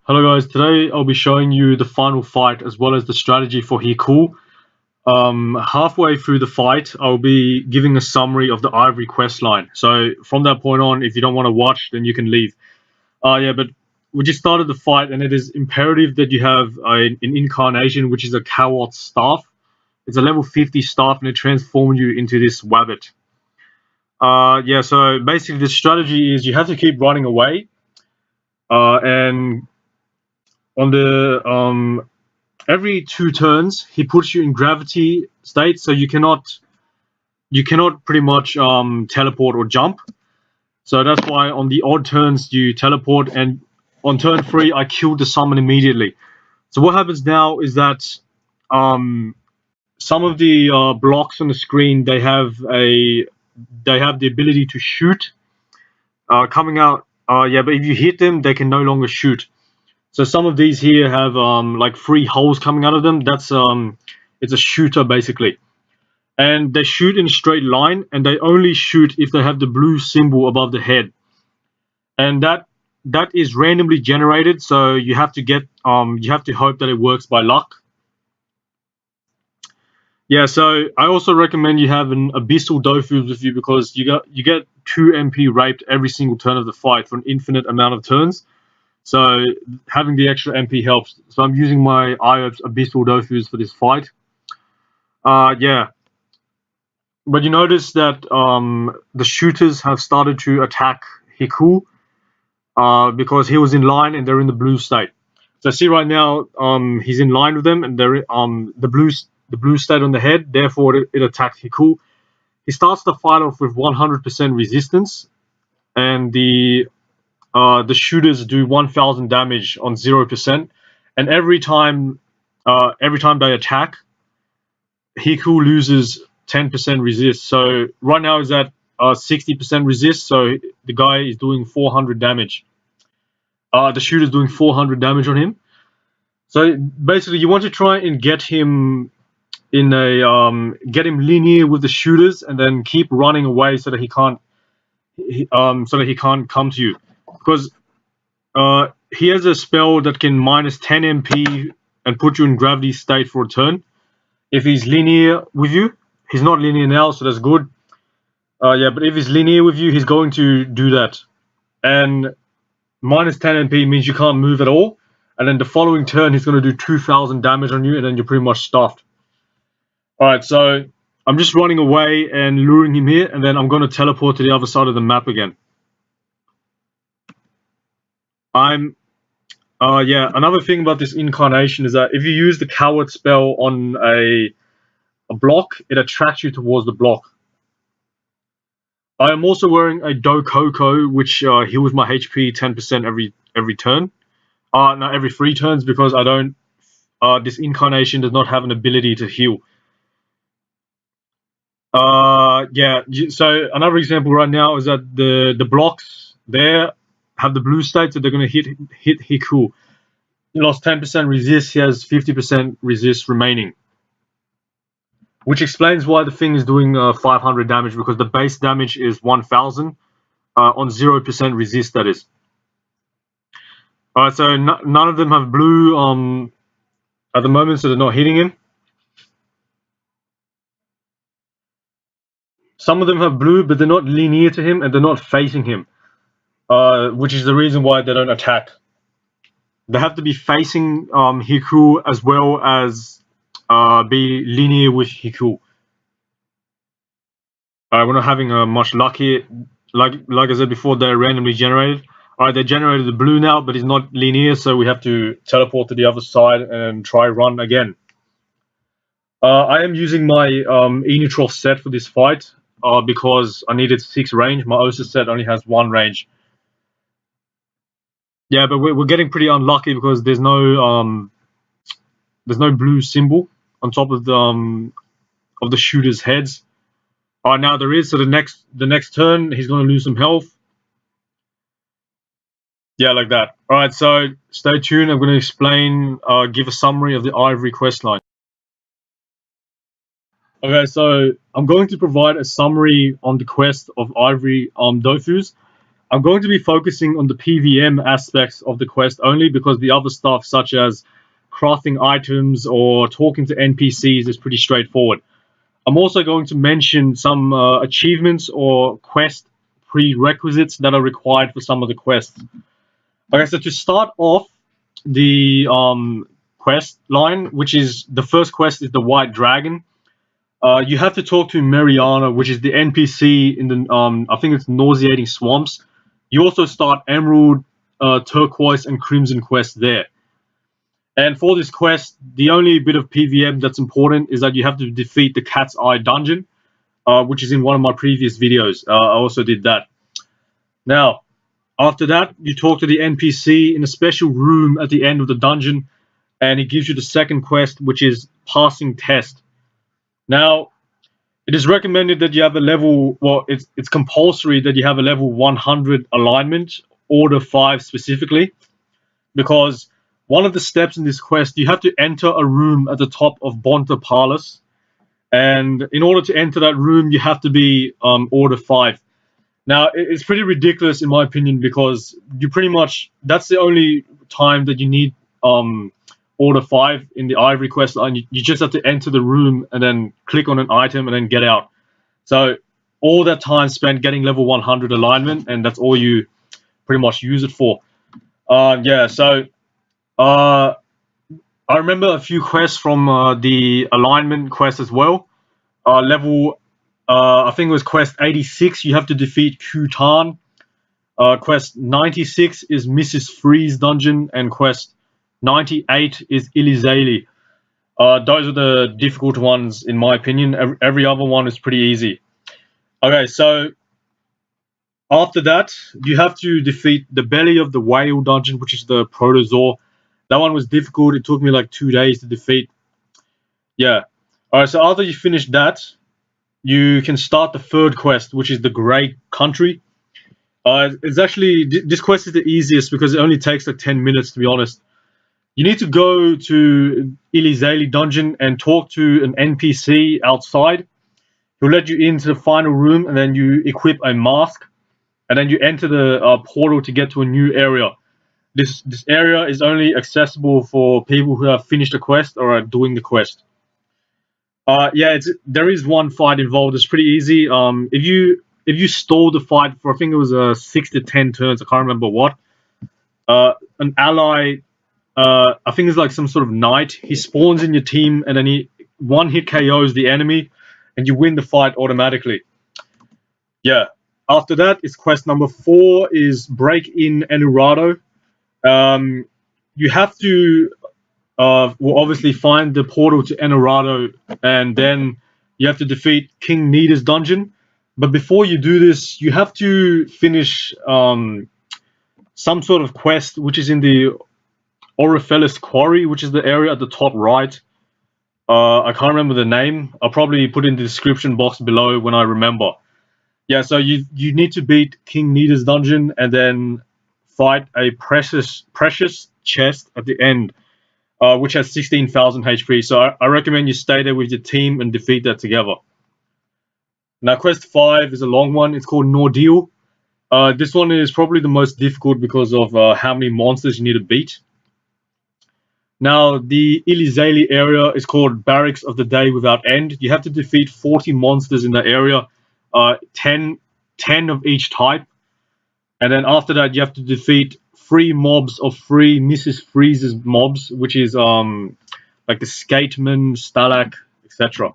Hello guys, today I'll be showing you the final fight as well as the strategy for Hyrkul. Halfway through the fight, I'll be giving a summary of the Ivory questline. So from that point on, if you don't want to watch, then you can leave. But we just started the fight and it is imperative that you have an incarnation, which is a Coward's staff. It's a level 50 staff and it transforms you into this wabbit. So basically the strategy is you have to keep running away and on the every 2 turns he puts you in gravity state, so you cannot pretty much teleport or jump. So that's why on the odd turns you teleport, and on turn 3 I killed the summon immediately. So what happens now is that some of the blocks on the screen, they have the ability to shoot coming out. But if you hit them, they can no longer shoot. So some of these here have like 3 holes coming out of them. That's it's a shooter basically, and they shoot in a straight line, and they only shoot if they have the blue symbol above the head, and that is randomly generated. So you have to get you have to hope that it works by luck. Yeah, so I also recommend you have an Abyssal Dofus with you, because you get 2 MP raped every single turn of the fight for an infinite amount of turns. So having the extra MP helps. So I'm using my IOPS Abyssal Dofus for this fight. But you notice that the shooters have started to attack Hyrkul because he was in line and they're in the blue state. So see right now he's in line with them, and they're the blue state on the head. Therefore it attacks Hyrkul. He starts the fight off with 100% resistance, and the shooters do 1,000 damage on 0%, and every time they attack, Hyrkul loses 10% resist. So right now is at 60% resist, so the guy is doing 400 damage. The shooter's doing 400 damage on him. So basically you want to try and get him in a get him linear with the shooters, and then keep running away so that he can't come to you, because he has a spell that can minus 10 MP and put you in gravity state for a turn if he's linear with you. He's not linear now, so that's good. But if he's linear with you, he's going to do that, and minus 10 MP means you can't move at all, and then the following turn he's going to do 2,000 damage on you, and then you're pretty much stuffed. Alright, so I'm just running away and luring him here, and then I'm going to teleport to the other side of the map again. Another thing about this incarnation is that if you use the coward spell on a block, it attracts you towards the block. I am also wearing a Dokoko, which heals my HP 10% every turn. No, every 3 turns, because I don't. This incarnation does not have an ability to heal. So another example right now is that the blocks there have the blue state, so they're going to hit Hyrkul. He lost 10% resist. He has 50% resist remaining, which explains why the thing is doing 500 damage, because the base damage is 1,000 on 0% resist, that is. Alright, so none of them have blue at the moment, so they're not hitting him. Some of them have blue, but they're not linear to him, and they're not facing him, which is the reason why they don't attack. They have to be facing Hyrkul as well as be linear with Hyrkul. We're not having much luck here. Like I said before, they're randomly generated. Alright, they generated the blue now, but it's not linear, so we have to teleport to the other side and try run again. I am using my E-neutral set for this fight because I needed 6 range. My Osa set only has 1 range. Yeah, but we're getting pretty unlucky because there's no blue symbol on top of the shooters' heads. Now there is. So the next turn he's going to lose some health. Yeah, like that. Alright, so stay tuned. I'm going to explain, give a summary of the Ivory questline. Okay, so I'm going to provide a summary on the quest of Ivory Dofus. I'm going to be focusing on the PVM aspects of the quest only, because the other stuff such as crafting items or talking to NPCs is pretty straightforward. I'm also going to mention some achievements or quest prerequisites that are required for some of the quests. Okay, so to start off the quest line, which is the first quest is the White Dragon. You have to talk to Mariana, which is the NPC in the I think it's Nauseating Swamps. You also start Emerald, Turquoise, and Crimson quests there. And for this quest, the only bit of PVM that's important is that you have to defeat the Cat's Eye dungeon, which is in one of my previous videos. I also did that. Now, after that, you talk to the NPC in a special room at the end of the dungeon, and he gives you the second quest, which is Passing Test. Now, it is recommended that you have a level, well, it's compulsory that you have a level 100 alignment, order 5 specifically, because one of the steps in this quest, you have to enter a room at the top of Bonta Palace, and in order to enter that room, you have to be order 5. Now, it's pretty ridiculous in my opinion, because you pretty much, that's the only time that you need order 5 in the Ivory quest line. You just have to enter the room and then click on an item and then get out. So all that time spent getting level 100 alignment, and that's all you pretty much use it for. Yeah, so I remember a few quests from the alignment quest as well. I think it was quest 86, you have to defeat Kutan. Quest 96 is Mrs. Freeze dungeon, and quest 98 is Ilizali. Those are the difficult ones in my opinion. Every other one is pretty easy. Okay, so after that, you have to defeat the Belly of the Whale dungeon, which is the Protozoa. That one was difficult. It took me like 2 days to defeat. Yeah. Alright, so after you finish that, you can start the third quest, which is the Grey Country. It's actually, this quest is the easiest because it only takes like 10 minutes, to be honest. You need to go to Ilizali dungeon and talk to an NPC outside. He'll let you into the final room, and then you equip a mask, and then you enter the portal to get to a new area. This area is only accessible for people who have finished the quest or are doing the quest. Yeah, there is one fight involved. It's pretty easy. If you stall the fight for, I think it was 6 to 10 turns, I can't remember what. An ally, I think it's like some sort of knight. He spawns in your team, and then he one hit KOs the enemy, and you win the fight automatically. Yeah. After that, it's quest number 4 is Break in Enurado. You have to will obviously find the portal to Enurado, and then you have to defeat King Nida's dungeon. But before you do this, you have to finish some sort of quest, which is in the Oriphelis Quarry, which is the area at the top right. I can't remember the name. I'll probably put it in the description box below when I remember. Yeah, so you need to beat King Nida's dungeon and then fight a precious chest at the end, which has 16,000 HP. So I recommend you stay there with your team and defeat that together. Now, quest 5 is a long one. It's called Nordeal. This one is probably the most difficult because of how many monsters you need to beat. Now, the Ilizali area is called Barracks of the Day Without End. You have to defeat 40 monsters in that area, 10 of each type. And then after that, you have to defeat 3 mobs of 3 Mrs. Freeze's mobs, which is like the Skateman, Stalak, etc.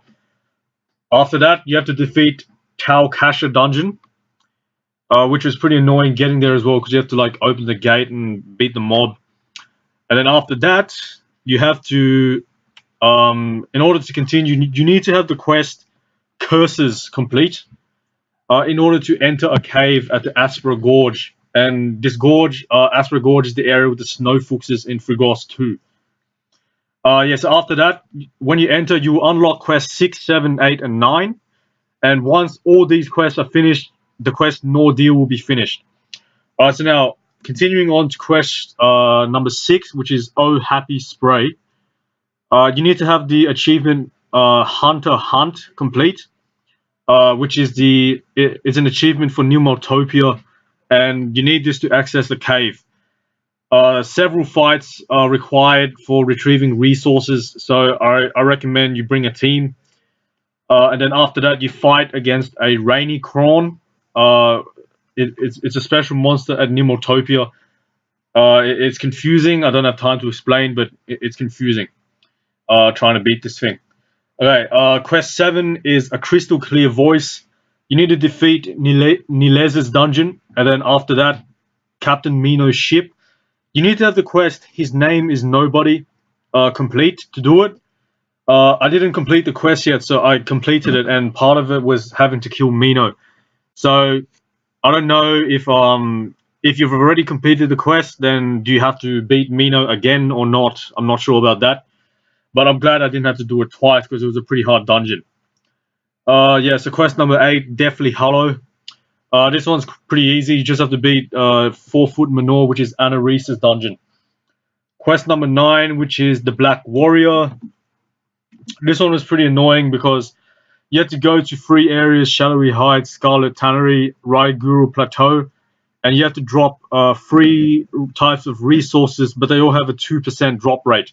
After that, you have to defeat Tal Kasha dungeon, which was pretty annoying getting there as well, because you have to like open the gate and beat the mob. And then after that, you have to, in order to continue, you need to have the quest Curses complete in order to enter a cave at the Aspera Gorge. And this gorge, Aspera Gorge, is the area with the snow fuchses in Frigos 2. Yeah, so after that, when you enter, you will unlock quests 6, 7, 8, and 9. And once all these quests are finished, the quest Nordeal will be finished. So now, continuing on to quest number 6, which is Oh Happy Spray. You need to have the achievement Hunter Hunt complete, which is it's an achievement for Pneumotopia. and you need this to access the cave. Several fights are required for retrieving resources, so I recommend you bring a team. And then after that, you fight against a rainy crawn. It's a special monster at Nimotopia. It's confusing. I don't have time to explain, but it's confusing. Trying to beat this thing. Okay, quest 7 is a crystal clear voice. You need to defeat Nilez's dungeon, and then after that, Captain Mino's ship. You need to have the quest, his name is nobody, complete to do it. I didn't complete the quest yet, so I completed it, and part of it was having to kill Mino. So I don't know if you've already completed the quest, then do you have to beat Mino again or not? I'm not sure about that. But I'm glad I didn't have to do it twice because it was a pretty hard dungeon. Yeah, so quest number 8, Deathly Hollow. This one's pretty easy. You just have to beat 4-foot Manor, which is Anna Reese's dungeon. Quest number 9, which is the Black Warrior. This one was pretty annoying because you have to go to 3 areas: Shadowy Heights, Scarlet Tannery, Raiguru Plateau, and you have to drop 3 types of resources, but they all have a 2% drop rate.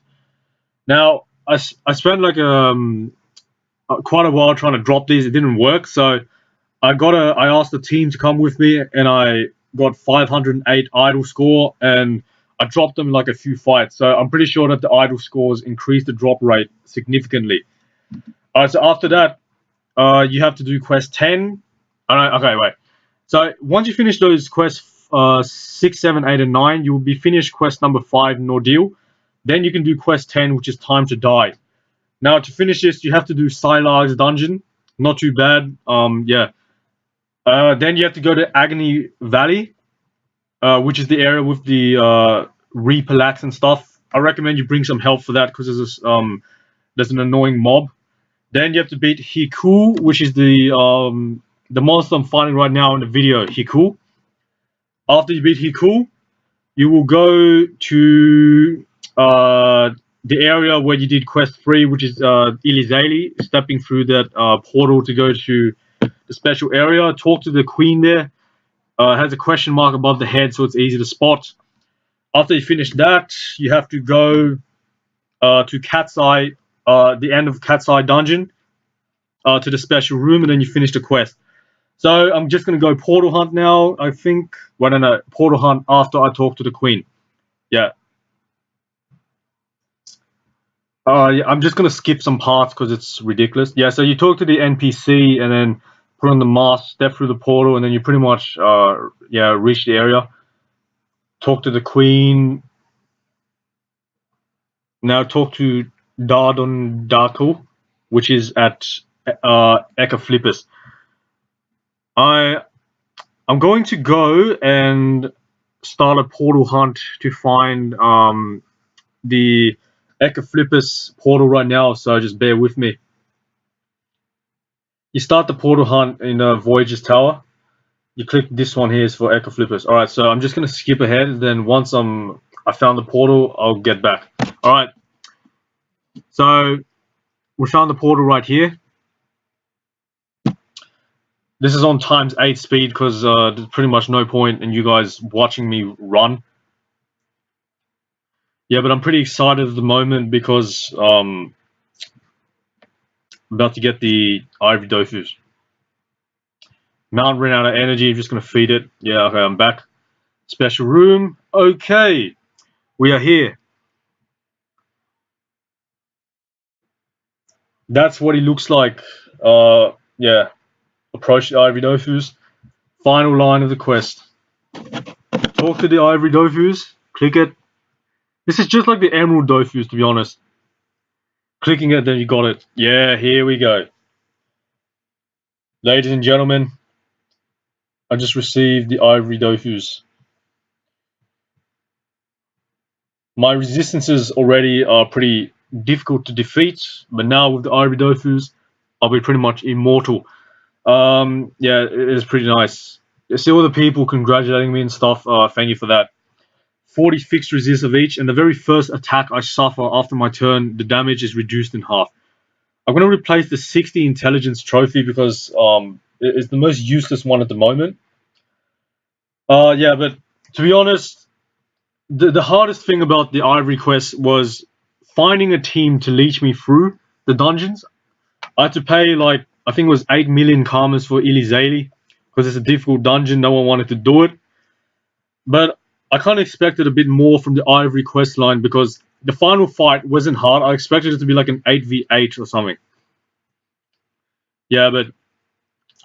Now, I spent like quite a while trying to drop these. It didn't work, so I asked the team to come with me, and I got 508 idle score, and I dropped them in like a few fights. So I'm pretty sure that the idle scores increased the drop rate significantly. Alright, so after that, you have to do quest 10. Okay, wait. So once you finish those quests 6, 7, 8, and 9, you will be finished quest number 5, Nordeal. Then you can do quest 10, which is Time to Die. Now, to finish this, you have to do Sylarg's dungeon. Not too bad. Yeah. Then you have to go to Agony Valley, which is the area with the Reaper Lax and stuff. I recommend you bring some help for that because there's an annoying mob. Then you have to beat Hyrkul, which is the monster I'm fighting right now in the video, Hyrkul. After you beat Hyrkul, you will go to the area where you did quest 3, which is Ilizali, stepping through that portal to go to the special area. Talk to the queen there. Has a question mark above the head, so it's easy to spot. After you finish that, you have to go to Cat's Eye, the end of Cat's Eye dungeon, to the special room, and then you finish the quest. So I'm just going to go portal hunt now, I think. Well, no, portal hunt after I talk to the queen. Yeah. Yeah, I'm just going to skip some parts because it's ridiculous. Yeah, so you talk to the NPC and then put on the mask, step through the portal, and then you pretty much reach the area. Talk to the queen. Now talk to Dardon Darko, which is at Ecaflippus. I'm going to go and start a portal hunt to find the Ecaflippus portal right now, so just bear with me. You start the portal hunt in Voyager's Tower. You click this one here is for Ecaflippus. Alright, so I'm just going to skip ahead, then once I found the portal, I'll get back. Alright, so we found the portal right here. This is on ×8 speed because there's pretty much no point in you guys watching me run. Yeah, but I'm pretty excited at the moment because I'm about to get the Ivory Dofus. Mountain ran out of energy, I'm just going to feed it. Yeah, okay, I'm back. Special room. Okay, we are here. That's what he looks like. Yeah. Approach the Ivory Dofus. Final line of the quest. Talk to the Ivory Dofus. Click it. This is just like the Emerald Dofus, to be honest. Clicking it, then you got it. Yeah, here we go. Ladies and gentlemen, I just received the Ivory Dofus. My resistances already are pretty difficult to defeat, but now with the Ivory Dofus, I'll be pretty much immortal. Yeah, it is pretty nice. I see all the people congratulating me and stuff. Thank you for that. 40 fixed resist of each, and the very first attack I suffer after my turn, the damage is reduced in half. I'm going to replace the 60 intelligence trophy because it's the most useless one at the moment. Yeah, but to be honest, the hardest thing about the Ivory quest was finding a team to leech me through the dungeons. I had to pay like I think it was 8 million karmas for Elizaleh because it's a difficult dungeon. No one wanted to do it, but I kind of expected a bit more from the Ivory quest line because the final fight wasn't hard. I expected it to be like an 8v8 or something. Yeah, but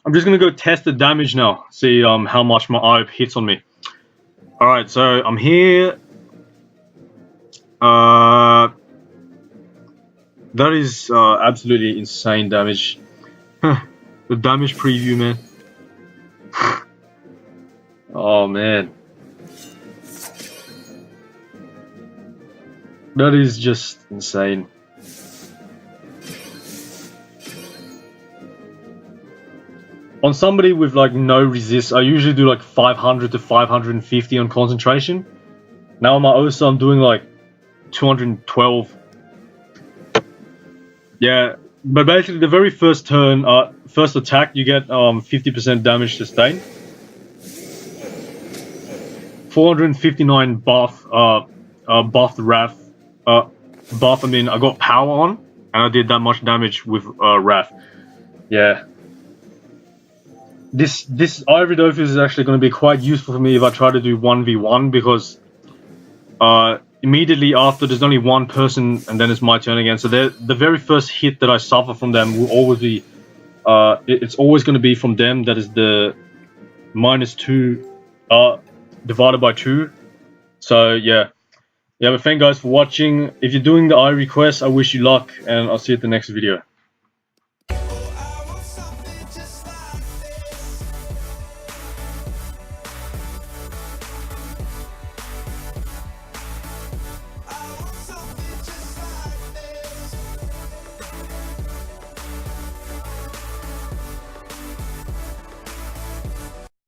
I'm just gonna go test the damage now. See how much my Ive hits on me. All right, so I'm here. That is absolutely insane damage. The damage preview, man. Oh man, that is just insane. On somebody with like no resist, I usually do like 500 to 550 on concentration. Now on my Osa, I'm doing like 212. Yeah, but basically the very first turn, first attack, you get 50% damage sustained. 459 buff, buffed Wrath. Buff, I mean, I got power on, and I did that much damage with Wrath. Yeah. This Ivory Dofus is actually going to be quite useful for me if I try to do 1v1 because immediately after there's only one person and then it's my turn again. So the very first hit that I suffer from them will always be it's always going to be from them. That is the -2 divided by 2. So yeah, but thank you guys for watching. If you're doing the Ivory quest, I wish you luck and I'll see you at the next video.